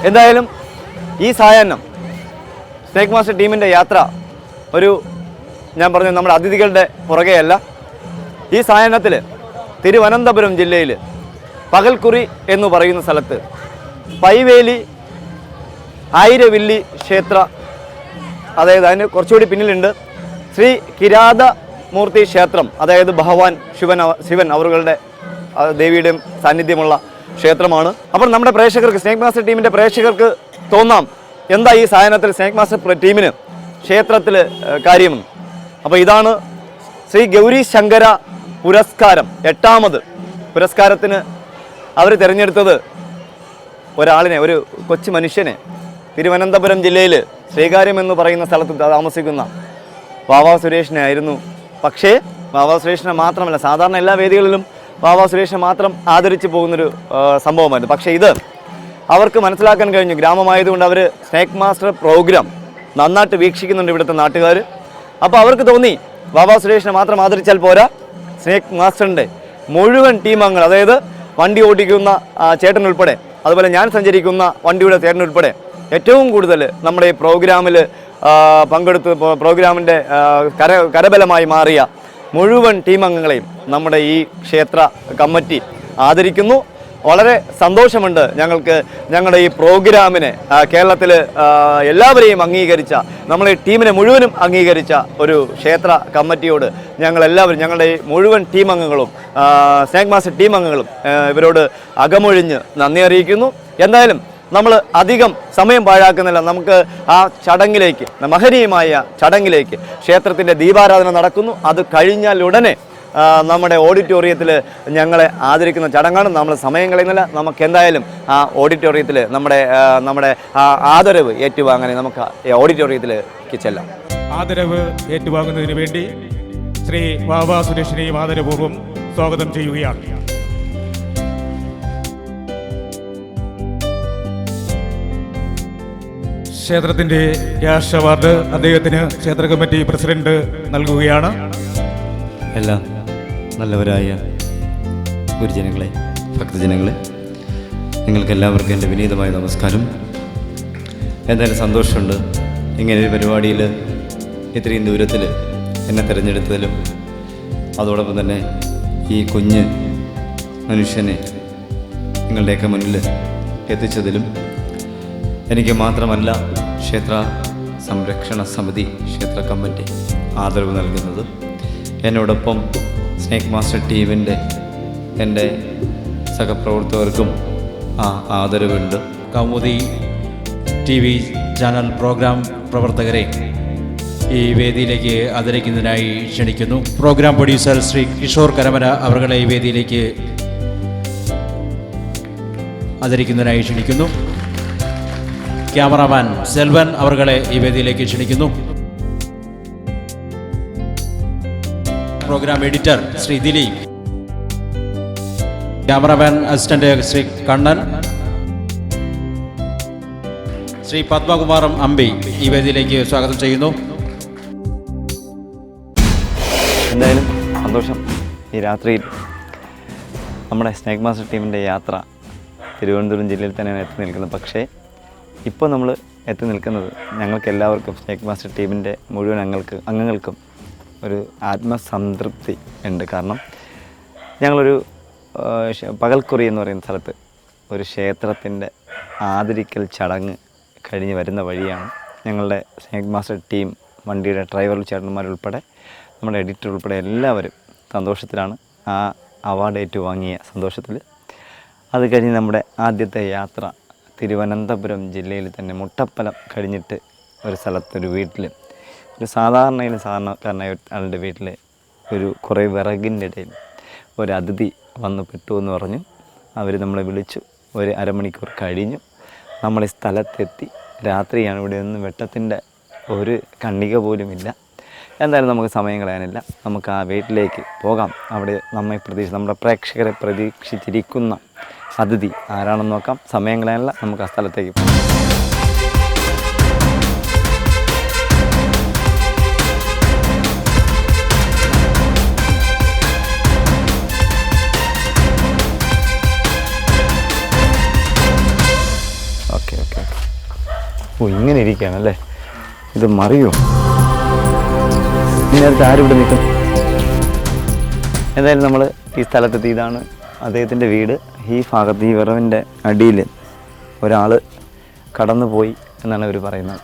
എന്തായാലും ഈ സായാഹ്നം snake master ടീമിൻ്റെ യാത്ര ഞാൻ പറഞ്ഞു നമ്മുടെ അതിഥികളുടെ പുറകെയല്ല. ഈ സായാഹ്നത്തിൽ തിരുവനന്തപുരം ജില്ലയിൽ പകൽക്കുറി എന്ന് പറയുന്ന സ്ഥലത്ത് പൈവേലി ആയിരവില്ലി ക്ഷേത്ര, അതായത് അതിന് കുറച്ചുകൂടി പിന്നിലുണ്ട് ശ്രീ കിരാതമൂർത്തി ക്ഷേത്രം, അതായത് ഭഗവാൻ ശിവൻ അവരുടെ ദേവിയുടെയും സാന്നിധ്യമുള്ള ക്ഷേത്രമാണ്. അപ്പോൾ നമ്മുടെ പ്രേക്ഷകർക്ക്, സ്നേക്ക് മാസ്റ്റർ ടീമിൻ്റെ പ്രേക്ഷകർക്ക് തോന്നാം എന്താ ഈ സായാഹ്നത്തിൽ സ്നേക്ക് മാസ്റ്റർ ടീമിന് ക്ഷേത്രത്തിൽ കാര്യമെന്ന്. അപ്പോൾ ഇതാണ് ശ്രീ ഗൗരി ശങ്കര പുരസ്കാരം, 8ാമത് പുരസ്കാരത്തിന് അവർ തിരഞ്ഞെടുത്തത് ഒരാളിനെ, ഒരു കൊച്ചു മനുഷ്യനെ, തിരുവനന്തപുരം ജില്ലയിൽ ശ്രീകാര്യം എന്ന് പറയുന്ന സ്ഥലത്ത് താമസിക്കുന്ന വാവാ സുരേഷിനെ ആയിരുന്നു. പക്ഷേ വാവാ സുരേഷിനെ മാത്രമല്ല, സാധാരണ എല്ലാ വേദികളിലും വാവാ സുരേഷിനെ മാത്രം ആദരിച്ച് പോകുന്നൊരു സംഭവമായിരുന്നു. പക്ഷേ ഇത് അവർക്ക് മനസ്സിലാക്കാൻ കഴിഞ്ഞു. ഗ്രാമമായതുകൊണ്ട് അവർ സ്നേക്ക് മാസ്റ്റർ പ്രോഗ്രാം നന്നായിട്ട് വീക്ഷിക്കുന്നുണ്ട് ഇവിടുത്തെ നാട്ടുകാർ. അപ്പോൾ അവർക്ക് തോന്നി വാവാ സുരേഷിനെ മാത്രം ആദരിച്ചാൽ പോരാ, സ്നേക്ക് മാസ്റ്ററിൻ്റെ മുഴുവൻ ടീം അംഗങ്ങൾ, അതായത് വണ്ടി ഓടിക്കുന്ന ചേട്ടൻ ഉൾപ്പെടെ, അതുപോലെ ഞാൻ സഞ്ചരിക്കുന്ന വണ്ടിയുടെ ചേട്ടൻ ഉൾപ്പെടെ ഏറ്റവും കൂടുതൽ നമ്മുടെ ഈ പ്രോഗ്രാമിൽ പങ്കെടുത്ത് പ്രോഗ്രാമിൻ്റെ കരബലമായി മാറിയ മുഴുവൻ ടീം അംഗങ്ങളെയും നമ്മുടെ ഈ ക്ഷേത്ര കമ്മിറ്റി ആദരിക്കുന്നു. വളരെ സന്തോഷമുണ്ട് ഞങ്ങൾക്ക് ഞങ്ങളുടെ ഈ പ്രോഗ്രാമിനെ കേരളത്തിൽ എല്ലാവരെയും അംഗീകരിച്ച, നമ്മളെ ടീമിനെ മുഴുവനും അംഗീകരിച്ച ഒരു ക്ഷേത്ര കമ്മിറ്റിയോട് ഞങ്ങളെല്ലാവരും, ഞങ്ങളുടെ ഈ മുഴുവൻ ടീം അംഗങ്ങളും സ്നേക്ക് മാസ്റ്റർ ടീം അംഗങ്ങളും ഇവരോട് അകമൊഴിഞ്ഞ് നന്ദി അറിയിക്കുന്നു. എന്തായാലും നമ്മൾ അധികം സമയം പാഴാക്കുന്നില്ല. നമുക്ക് ആ ചടങ്ങിലേക്ക്, മഹനീയമായ ചടങ്ങിലേക്ക്, ക്ഷേത്രത്തിൻ്റെ ദീപാരാധന നടക്കുന്നു. അത് കഴിഞ്ഞാൽ ഉടനെ നമ്മുടെ ഓഡിറ്റോറിയത്തിൽ ഞങ്ങളെ ആദരിക്കുന്ന ചടങ്ങാണ്. നമ്മൾ സമയം കളയുന്നില്ല. നമുക്ക് എന്തായാലും ആ ഓഡിറ്റോറിയത്തിൽ നമ്മുടെ ആദരവ് ഏറ്റുവാങ്ങാൻ നമുക്ക് ഓഡിറ്റോറിയത്തിലേക്ക് ചെല്ലാം. ആദരവ് ഏറ്റുവാങ്ങുന്നതിന് വേണ്ടി ശ്രീ വാവാ സുരേഷിനെയും ആദരപൂർവ്വം സ്വാഗതം ചെയ്യുകയാണ്. ക്ഷേത്രത്തിൻ്റെ ക്യാഷ് അവാർഡ് അദ്ദേഹത്തിന് ക്ഷേത്ര കമ്മിറ്റി പ്രസിഡന്റ് നൽകുകയാണ്. എല്ലാ നല്ലവരായ ഗുരുജനങ്ങളെ, ഭക്തജനങ്ങളെ, നിങ്ങൾക്കെല്ലാവർക്കും എൻ്റെ വിനീതമായ നമസ്കാരം. എന്തായാലും സന്തോഷമുണ്ട് ഇങ്ങനൊരു പരിപാടിയിൽ ഇത്രയും ദൂരത്തിൽ എന്നെ തിരഞ്ഞെടുത്തതിലും, അതോടൊപ്പം തന്നെ ഈ കുഞ്ഞ് മനുഷ്യനെ നിങ്ങളുടെയൊക്കെ മുന്നിൽ എത്തിച്ചതിലും എനിക്ക് മാത്രമല്ല ക്ഷേത്ര സംരക്ഷണ സമിതി, ക്ഷേത്ര കമ്മിറ്റി ആദരവ് നൽകുന്നത്. എന്നോടൊപ്പം സ്നേക്ക് മാസ്റ്റർ ടീമിൻ്റെ എൻ്റെ സഹപ്രവർത്തകർക്കും ആ ആദരവുണ്ട്. കൗമുദി TV ചാനൽ പ്രോഗ്രാം പ്രവർത്തകരെ ഈ വേദിയിലേക്ക് ആദരിക്കുന്നതിനായി ക്ഷണിക്കുന്നു. പ്രോഗ്രാം പ്രൊഡ്യൂസർ ശ്രീ കിഷോർ കരമന അവരുടെ ഈ വേദിയിലേക്ക് ആദരിക്കുന്നതിനായി ക്ഷണിക്കുന്നു. ക്യാമറാമാൻ സെൽവൻ അവരുടെ ഈ വേദിയിലേക്ക് ക്ഷണിക്കുന്നു. Program editor Shri Dileep, cameraman assistant Shri Kannan, Shri പത്മകുമാറും അമ്പി ഈ വേദിയിലേക്ക് സ്വാഗതം ചെയ്യുന്നു. എന്തായാലും സന്തോഷം. ഈ രാത്രിയിൽ നമ്മുടെ സ്നേക്ക് മാസ്റ്റർ ടീമിൻ്റെ യാത്ര തിരുവനന്തപുരം ജില്ലയിൽ തന്നെയാണ് എത്തി നിൽക്കുന്നത്. പക്ഷേ ഇപ്പോൾ നമ്മൾ എത്തി നിൽക്കുന്നത് ഞങ്ങൾക്ക് എല്ലാവർക്കും, സ്നേക്ക് മാസ്റ്റർ ടീമിൻ്റെ മുഴുവൻ അംഗങ്ങൾക്കും ഒരു ആത്മസംതൃപ്തി ഉണ്ട്. കാരണം ഞങ്ങളൊരു പകൽക്കുറി എന്ന് പറയുന്ന സ്ഥലത്ത് ഒരു ക്ഷേത്രത്തിൻ്റെ ആദരിക്കൽ ചടങ്ങ് കഴിഞ്ഞ് വരുന്ന വഴിയാണ്. ഞങ്ങളുടെ സ്നേക്ക് മാസ്റ്റർ ടീം, വണ്ടിയുടെ ഡ്രൈവർ ചേട്ടന്മാരുൾപ്പെടെ, നമ്മുടെ എഡിറ്റർ ഉൾപ്പെടെ എല്ലാവരും സന്തോഷത്തിലാണ്. ആ അവാർഡ് ഏറ്റുവാങ്ങിയ സന്തോഷത്തിൽ. അത് കഴിഞ്ഞ് നമ്മുടെ ആദ്യത്തെ യാത്ര തിരുവനന്തപുരം ജില്ലയിൽ തന്നെ മുട്ടപ്പലം കഴിഞ്ഞിട്ട് ഒരു സ്ഥലത്തൊരു വീട്ടിൽ, ഒരു സാധാരണക്കാരനായ ആളുടെ വീട്ടിൽ കുറേ വിറകിൻ്റെ ഇടയിൽ ഒരു അതിഥി വന്ന് പെട്ടു എന്ന് പറഞ്ഞു. അവർ നമ്മളെ വിളിച്ചു. ഒരു അരമണിക്കൂർ കഴിഞ്ഞു നമ്മൾ ഈ സ്ഥലത്തെത്തി. രാത്രിയാണ്. ഇവിടെ ഒന്നും വെട്ടത്തിൻ്റെ ഒരു കണ്ണിക പോലുമില്ല. എന്തായാലും നമുക്ക് സമയം കളയാനില്ല. നമുക്ക് ആ വീട്ടിലേക്ക് പോകാം. അവിടെ നമ്മുടെ പ്രേക്ഷകരെ പ്രതീക്ഷിച്ചിരിക്കുന്ന അതിഥി ആരാണെന്ന് നോക്കാം. സമയം കളയാനില്ല. നമുക്ക് ആ സ്ഥലത്തേക്ക് പോകാം. ഓക്കെ ഇങ്ങനെ ഇരിക്കുകയാണല്ലേ, ഇത് മറിയോ? നേരത്തെ ആരും ഇവിടെ നിൽക്കും. എന്തായാലും നമ്മൾ ഈ സ്ഥലത്തെത്തി. ഇതാണ് അദ്ദേഹത്തിൻ്റെ വീട്. ഈ ഭാഗത്ത് ഈ വിറവിൻ്റെ അടിയിൽ ഒരാൾ കടന്നു പോയി എന്നാണ് ഇവർ പറയുന്നത്.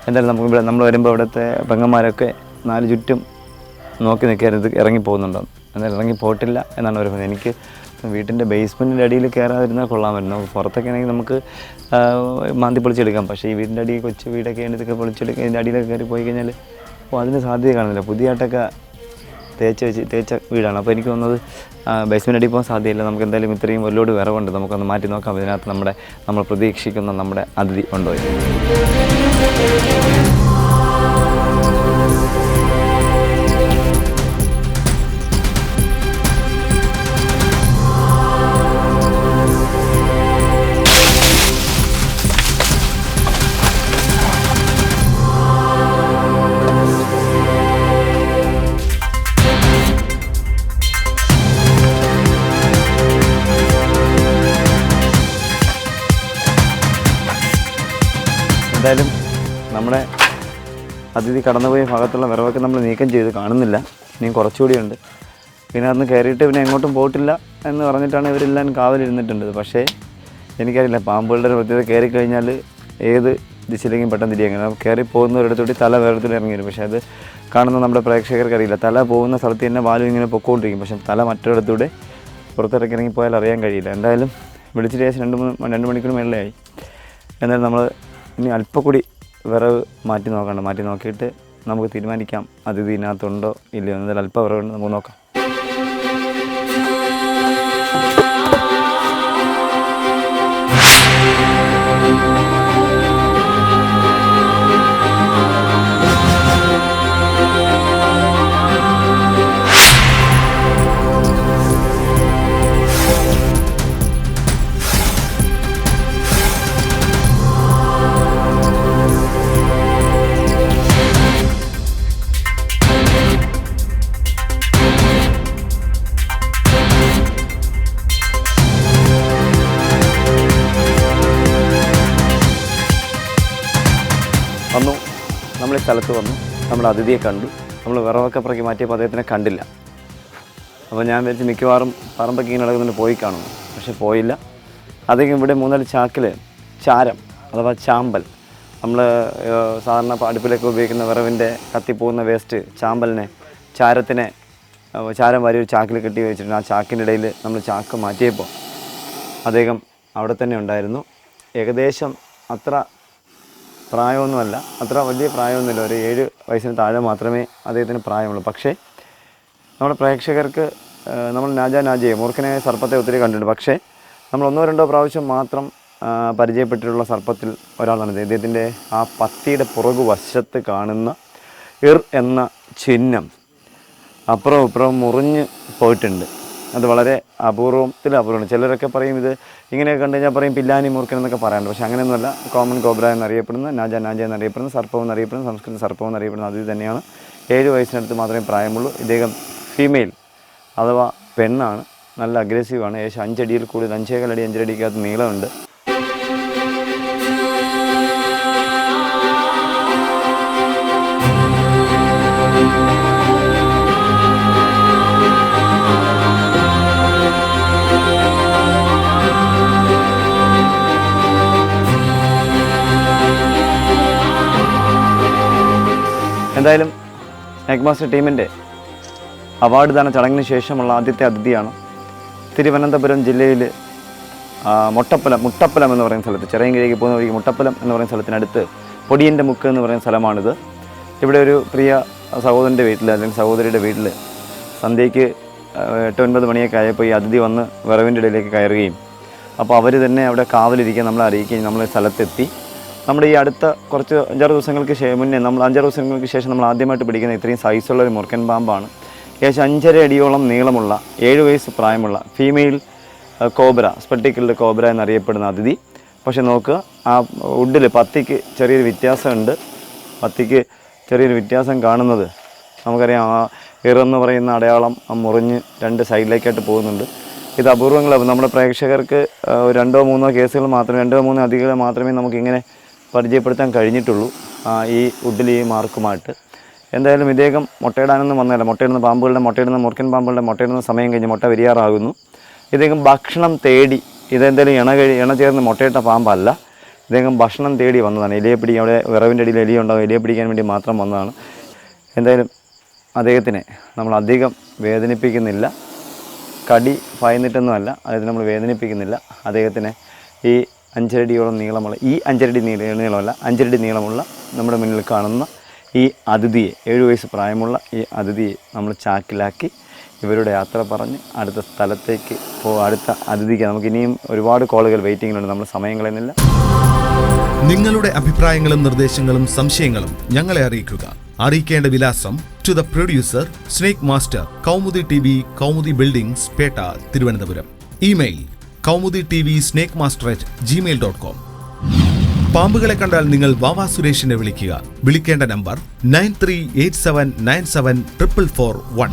എന്തായാലും നമുക്ക് നമ്മൾ വരുമ്പോൾ ഇവിടുത്തെ പെങ്ങന്മാരൊക്കെ നാല് ചുറ്റും നോക്കി നിൽക്കരുത്, ഇറങ്ങിപ്പോകുന്നുണ്ടോ. എന്തായാലും ഇറങ്ങി പോയിട്ടില്ല എന്നാണ് അവർ പറയുന്നത്. എനിക്ക് വീട്ടിൻ്റെ ബേസ്മെൻറ്റിൻ്റെ അടിയിൽ കയറാതിരുന്നാൽ കൊള്ളാമായിരുന്നു. പുറത്തൊക്കെ ആണെങ്കിൽ നമുക്ക് മാന്തി പൊളിച്ചെടുക്കാം. പക്ഷേ ഈ വീടിൻ്റെ അടിയിൽ കൊച്ചു വീടൊക്കെ ആണ്, ഇതൊക്കെ പൊളിച്ചെടുക്കുക. ഇതിൻ്റെ അടിയിലൊക്കെ കയറി പോയി കഴിഞ്ഞാൽ അതിന് സാധ്യത കാണുന്നില്ല. പുതിയതായിട്ടൊക്കെ തേച്ച വീടാണ്. അപ്പോൾ എനിക്ക് തോന്നുന്നത് ബേസ്മെൻറ്റ് അടിയിൽ പോകാൻ സാധ്യതയില്ല. നമുക്ക് എന്തായാലും ഇത്രയും ഒരുപാട് വിറവുണ്ട്, നമുക്കൊന്ന് മാറ്റി നോക്കാം. ഇതിനകത്ത് നമ്മൾ പ്രതീക്ഷിക്കുന്ന നമ്മുടെ അതിഥി ഉണ്ടോ? എന്തായാലും നമ്മുടെ അതിഥി കടന്നുപോയ ഭാഗത്തുള്ള വിറവൊക്കെ നമ്മൾ നീക്കം ചെയ്ത് കാണുന്നില്ല. ഇനിയും കുറച്ചുകൂടിയുണ്ട്. പിന്നെ അന്ന് കയറിയിട്ട് പിന്നെ എങ്ങോട്ടും പോയിട്ടില്ല എന്ന് പറഞ്ഞിട്ടാണ് ഇവരെല്ലാം കാവലിരുന്നിട്ടുണ്ട്. പക്ഷേ എനിക്കറിയില്ല, പാമ്പുകളുടെ പ്രത്യേകത കയറി കഴിഞ്ഞാൽ ഏത് ദിശയിലേക്കും പെട്ടെന്ന് തിരിയാൻ കയറി പോകുന്നവരിടത്തോട്ട് തല വേറെടുത്തോട്ട് ഇറങ്ങി വരും. പക്ഷേ അത് കാണുന്ന നമ്മുടെ പ്രേക്ഷകർക്ക് അറിയില്ല. തല പോകുന്ന സ്ഥലത്ത് തന്നെ വാലും ഇങ്ങനെ പൊക്കോണ്ടിരിക്കും. പക്ഷേ തല മറ്റൊരിടത്തൂടെ പുറത്തിറക്കി ഇറങ്ങിപ്പോയാൽ അറിയാൻ കഴിയില്ല. എന്തായാലും വിളിച്ചിട്ട് ശേഷം 2 മണിക്കൂർ മേളിലായി. എന്തായാലും നമ്മൾ ഇനി അല്പം കൂടി വിറവ് മാറ്റി നോക്കിയിട്ട് നമുക്ക് തീരുമാനിക്കാം അതിഥി ഇതിനകത്തുണ്ടോ ഇല്ലയോ. എന്തായാലും അല്പം വിറവുണ്ട്, നമുക്ക് നോക്കാം. നമ്മൾ ഈ സ്ഥലത്ത് വന്നു, നമ്മൾ അതിഥിയെ കണ്ടു. നമ്മൾ വിറവൊക്കെ പുറകെ മാറ്റിയപ്പോൾ അദ്ദേഹത്തിനെ കണ്ടില്ല. അപ്പോൾ ഞാൻ വിചാരിച്ച് മിക്കവാറും പറമ്പൊക്കെ ഇങ്ങനെ നടക്കുന്നുണ്ട് പോയി കാണുന്നു. പക്ഷെ പോയില്ല. അദ്ദേഹം ഇവിടെ 3-4 ചാക്കിൽ ചാരം അഥവാ ചാമ്പൽ, നമ്മൾ സാധാരണ അടുപ്പിലൊക്കെ ഉപയോഗിക്കുന്ന വിറവിൻ്റെ കത്തിപ്പോകുന്ന വേസ്റ്റ് ചാമ്പലിനെ ചാരം വാരി ഒരു ചാക്കിൽ കെട്ടി വെച്ചിട്ടുണ്ട്. ആ ചാക്കിൻ്റെ ഇടയിൽ നമ്മൾ ചാക്ക് മാറ്റിയപ്പോൾ അദ്ദേഹം അവിടെ തന്നെ ഉണ്ടായിരുന്നു. ഏകദേശം അത്ര പ്രായമൊന്നുമല്ല, അത്ര വലിയ പ്രായമൊന്നുമില്ല, ഒരു 7 വയസ്സിന് താഴെ മാത്രമേ അദ്ദേഹത്തിന് പ്രായമുള്ളൂ. പക്ഷേ നമ്മുടെ പ്രേക്ഷകർക്ക് നമ്മൾ നാജയെ മൂർഖനായ സർപ്പത്തെ ഒത്തിരി കണ്ടിട്ടുണ്ട്. പക്ഷേ നമ്മൾ 1-2 പ്രാവശ്യം മാത്രം പരിചയപ്പെട്ടിട്ടുള്ള സർപ്പത്തിൽ ഒരാളാണ് ഇദ്ദേഹത്തിൻ്റെ ആ പത്തിയുടെ പുറകു വശത്ത് കാണുന്ന എന്ന ചിഹ്നം അപ്പുറവും ഇപ്പുറവും മുറിഞ്ഞ് പോയിട്ടുണ്ട്. അത് വളരെ അപൂർവമാണ്. ചിലരൊക്കെ പറയും ഇത് ഇങ്ങനെയൊക്കെ കണ്ടു കഴിഞ്ഞാൽ പറയും പില്ലാനി മൂർഖൻ എന്നൊക്കെ പറയാറുണ്ട്. പക്ഷേ അങ്ങനെയൊന്നുമല്ല. കോമൺ കോബ്ര എന്നറിയപ്പെടുന്ന നാജ എന്നറിയപ്പെടുന്ന സർപ്പം എന്നറിയപ്പെടുന്ന സംസ്കൃത സർപ്പം എന്നറിയപ്പെടുന്ന അതിഥി തന്നെയാണ്. 7 വയസ്സിനടുത്ത് മാത്രമേ പ്രായമുള്ളൂ. ഇദ്ദേഹം ഫീമെയിൽ അഥവാ പെണ്ണാണ്. നല്ല അഗ്രസീവാണ്. ഏകദേശം 5 അടിയിൽ കൂടുതൽ 5.25 അടി 5 അടിക്കകത്ത് നീളമുണ്ട്. എന്തായാലും സ്നേക് മാസ്റ്റർ ടീമിൻ്റെ അവാർഡ് ദാന ചടങ്ങിന് ശേഷമുള്ള ആദ്യത്തെ അതിഥിയാണ്. തിരുവനന്തപുരം ജില്ലയിൽ മുട്ടപ്പലം എന്ന് പറയുന്ന സ്ഥലത്ത്, ചെറിയങ്കിലേക്ക് പോകുന്ന വഴിക്ക് മുട്ടപ്പലം എന്ന് പറയുന്ന സ്ഥലത്തിനടുത്ത് പൊടിയൻ്റെ മുക്ക് എന്ന് പറയുന്ന സ്ഥലമാണിത്. ഇവിടെ ഒരു പ്രിയ സഹോദരൻ്റെ വീട്ടിൽ അല്ലെങ്കിൽ സഹോദരിയുടെ വീട്ടിൽ സന്ധ്യയ്ക്ക് 8-9 മണിയൊക്കെ ആയപ്പോൾ ഈ അതിഥി വന്ന് വിറവിൻ്റെ ഇടയിലേക്ക് കയറുകയും അപ്പോൾ അവർ തന്നെ അവിടെ കാവലിരിക്കാൻ നമ്മളെ അറിയിക്കുകയും നമ്മൾ സ്ഥലത്തെത്തി. നമ്മുടെ ഈ അടുത്ത കുറച്ച് 5-6 ദിവസങ്ങൾക്ക് മുന്നേ 5-6 ദിവസങ്ങൾക്ക് ശേഷം നമ്മൾ ആദ്യമായിട്ട് പിടിക്കുന്ന ഇത്രയും സൈസുള്ള ഒരു മുർക്കൻ പാമ്പാണ്. ഏകദേശം 5.5 അടിയോളം നീളമുള്ള 7 വയസ്സ് പ്രായമുള്ള ഫീമെയിൽ കോബ്ര, സ്പെട്ടിക്കിൾഡ് കോബ്ര എന്നറിയപ്പെടുന്ന അതിഥി. പക്ഷെ നോക്കുക, ആ വുഡിൽ പത്തിക്ക് ചെറിയൊരു വ്യത്യാസമുണ്ട്. പത്തിക്ക് ചെറിയൊരു വ്യത്യാസം കാണുന്നത് നമുക്കറിയാം. ആ ഇറന്ന് പറയുന്ന അടയാളം മുറിഞ്ഞ് 2 സൈഡിലേക്കായിട്ട് പോകുന്നുണ്ട്. ഇത് അപൂർവങ്ങളാണ്. നമ്മുടെ പ്രേക്ഷകർക്ക് 2-3 കേസുകൾ മാത്രമേ, 2-3 അതിഥികളെ മാത്രമേ നമുക്കിങ്ങനെ പരിചയപ്പെടുത്താൻ കഴിഞ്ഞിട്ടുള്ളൂ ഈ വുഡിൽ ഈ മാർക്കുമായിട്ട്. എന്തായാലും ഇദ്ദേഹം മുട്ടയിടാനൊന്നും വന്നതല്ല. മുട്ടയിടുന്ന മുറുക്കൻ പാമ്പുകളുടെ മുട്ടയിടുന്ന സമയം കഴിഞ്ഞ് മുട്ട വിരിയാറാകുന്നു. ഇദ്ദേഹം ഭക്ഷണം തേടി, ഇതെന്തായാലും ഇണ ചേർന്ന് മുട്ടയിട്ട പാമ്പല്ല. ഇദ്ദേഹം ഭക്ഷണം തേടി വന്നതാണ്. എലിയെ പിടിക്കാൻ, അവിടെ വിറവിൻ്റെ അടിയിൽ എലിയുണ്ടാവും, എലിയെ പിടിക്കാൻ വേണ്ടി മാത്രം വന്നതാണ്. എന്തായാലും അദ്ദേഹത്തിനെ നമ്മൾ അധികം വേദനിപ്പിക്കുന്നില്ല. കടി ഭയന്നിട്ടൊന്നുമല്ല, അദ്ദേഹത്തിന് നമ്മൾ വേദനിപ്പിക്കുന്നില്ല. അദ്ദേഹത്തിനെ ഈ 5 അടിയോളം നീളമുള്ള, ഈ 5 അടി നീളമല്ല, 5 അടി നീളമുള്ള നമ്മുടെ മുന്നിൽ കാണുന്ന ഈ അതിഥിയെ, 7 വയസ്സ് പ്രായമുള്ള ഈ അതിഥിയെ നമ്മൾ ചാക്കിലാക്കി ഇവരുടെ യാത്ര പറഞ്ഞ് അടുത്ത സ്ഥലത്തേക്ക് അടുത്ത അതിഥിക്ക് നമുക്ക് ഇനിയും ഒരുപാട് കോളുകൾ വെയിറ്റിങ്ങിലുണ്ട്. നമ്മൾ സമയം കളയുന്നില്ല. നിങ്ങളുടെ അഭിപ്രായങ്ങളും നിർദ്ദേശങ്ങളും സംശയങ്ങളും ഞങ്ങളെ അറിയിക്കുക. അറിയിക്കേണ്ട വിലാസം: to the producer, Snake Master, Kaumudi TV, Kaumudi buildings, Pettah, Thiruvananthapuram. Email: kaumudi.tvsnakemaster@gmail.com. പാമ്പുകളെ കണ്ടാൽ നിങ്ങൾ വാവാ സുരേഷിനെ വിളിക്കുക. വിളിക്കേണ്ട നമ്പർ 9387974441.